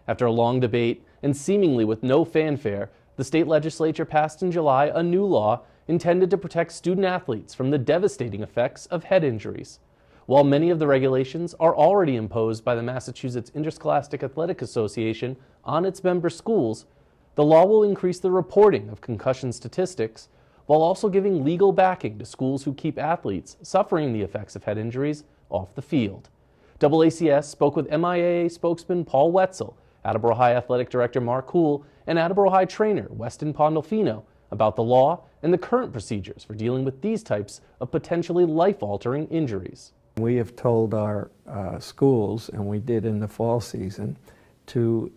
After a long debate and seemingly with no fanfare, the state legislature passed in July a new law intended to protect student athletes from the devastating effects of head injuries. While many of the regulations are already imposed by the Massachusetts Interscholastic Athletic Association on its member schools, the law will increase the reporting of concussion statistics while also giving legal backing to schools who keep athletes suffering the effects of head injuries off the field. AACS spoke with MIAA spokesman Paul Wetzel, Attleboro High Athletic Director Mark Hool, and Attleboro High trainer Weston Pandolfino about the law and the current procedures for dealing with these types of potentially life-altering injuries. We have told our schools, and we did in the fall season, to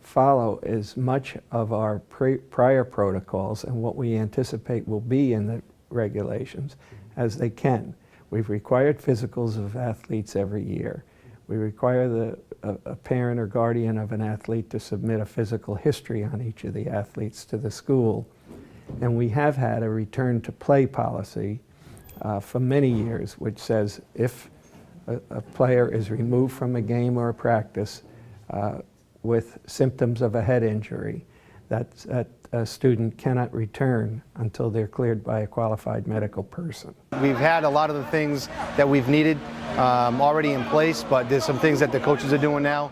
follow as much of our prior protocols and what we anticipate will be in the regulations as they can. We've required physicals of athletes every year. We require a parent or guardian of an athlete to submit a physical history on each of the athletes to the school. And we have had a return to play policy for many years, which says if a player is removed from a game or a practice with symptoms of a head injury, that a student cannot return until they're cleared by a qualified medical person. We've had a lot of the things that we've needed already in place, but there's some things that the coaches are doing now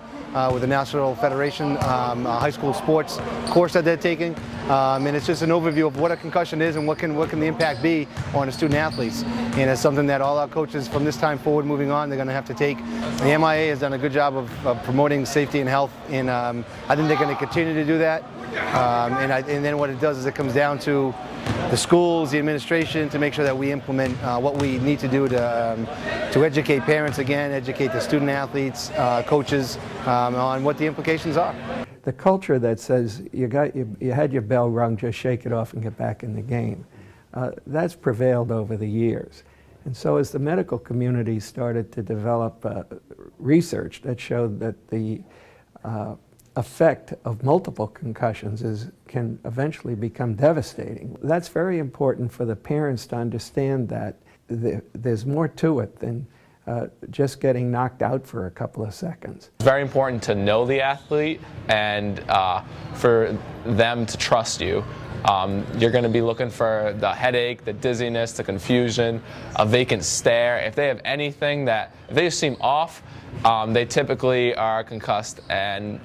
with the National Federation high school sports course that they're taking, and it's just an overview of what a concussion is and what can the impact be on the student athletes. And it's something that all our coaches from this time forward moving on, they're going to have to take. The MIAA has done a good job of promoting safety and health, and I think they're going to continue to do that. And then what it does is it comes down to the schools, the administration, to make sure that we implement what we need to do to educate parents again, educate the student athletes, coaches on what the implications are. The culture that says you had your bell rung, just shake it off and get back in the game, that's prevailed over the years. And so as the medical community started to develop research that showed that the effect of multiple concussions can eventually become devastating. That's very important for the parents to understand that there's more to it than just getting knocked out for a couple of seconds. It's very important to know the athlete and for them to trust you. You're going to be looking for the headache, the dizziness, the confusion, a vacant stare. If they have anything if they just seem off, they typically are concussed and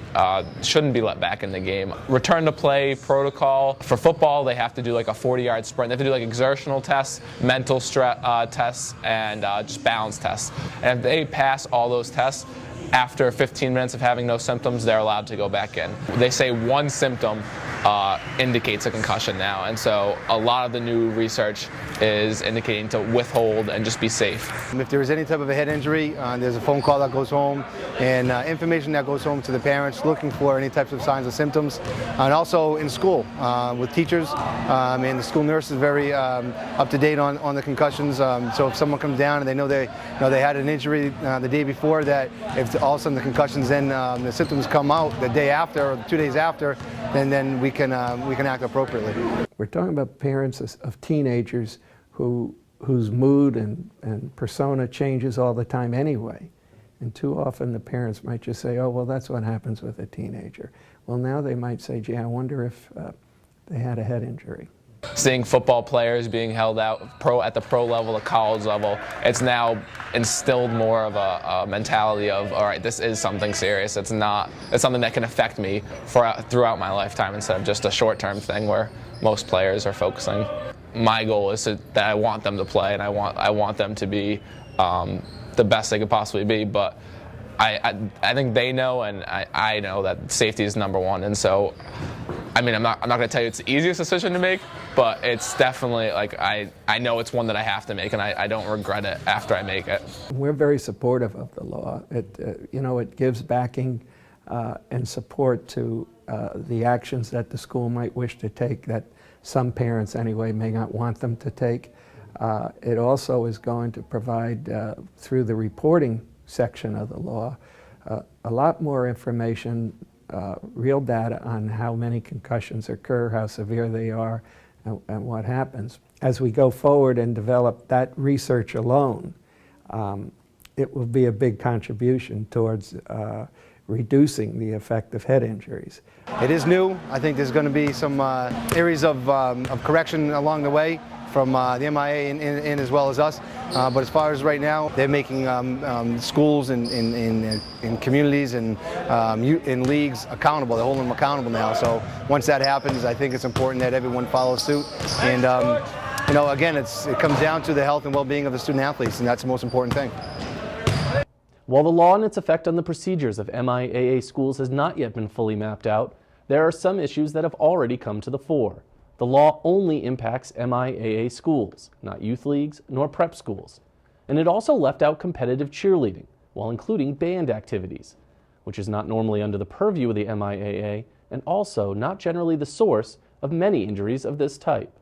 shouldn't be let back in the game. Return to play protocol. For football, they have to do like a 40-yard sprint. They have to do like exertional tests, mental tests, and just balance tests. And if they pass all those tests, after 15 minutes of having no symptoms, they're allowed to go back in. They say one symptom indicates a concussion now, and so a lot of the new research is indicating to withhold and just be safe. If there is any type of a head injury, there's a phone call that goes home and information that goes home to the parents looking for any types of signs or symptoms, and also in school with teachers, and the school nurse is very up to date on the concussions. So if someone comes down and they know they had an injury the day before, that if all of a sudden the concussions then the symptoms come out the day after or 2 days after, then we can act appropriately. We're talking about parents of teenagers whose mood and persona changes all the time anyway. And too often the parents might just say, oh, well, that's what happens with a teenager. Well, now they might say, gee, I wonder if they had a head injury. Seeing football players being held out at the pro level, the college level, it's now instilled more of a mentality of, all right, this is something serious. It's something that can affect me throughout my lifetime instead of just a short-term thing where most players are focusing. My goal is that I want them to play, and I want them to be the best they could possibly be. But I think they know, and I know that safety is number one, and so. I mean, I'm not going to tell you it's the easiest decision to make, but it's definitely, like, I know it's one that I have to make, and I don't regret it after I make it. We're very supportive of the law. It gives backing and support to the actions that the school might wish to take that some parents anyway may not want them to take. It also is going to provide, through the reporting section of the law, a lot more information, real data on how many concussions occur, how severe they are, and what happens. As we go forward and develop that research alone, it will be a big contribution towards reducing the effect of head injuries. It is new. I think there's going to be some areas of correction along the way from the MIAA and as well as us. But as far as right now, they're making schools and communities and in leagues accountable. They're holding them accountable now. So once that happens, I think it's important that everyone follows suit. And you know, again, it comes down to the health and well-being of the student athletes, and that's the most important thing. While the law and its effect on the procedures of MIAA schools has not yet been fully mapped out, there are some issues that have already come to the fore. The law only impacts MIAA schools, not youth leagues nor prep schools. And it also left out competitive cheerleading, while including band activities, which is not normally under the purview of the MIAA and also not generally the source of many injuries of this type.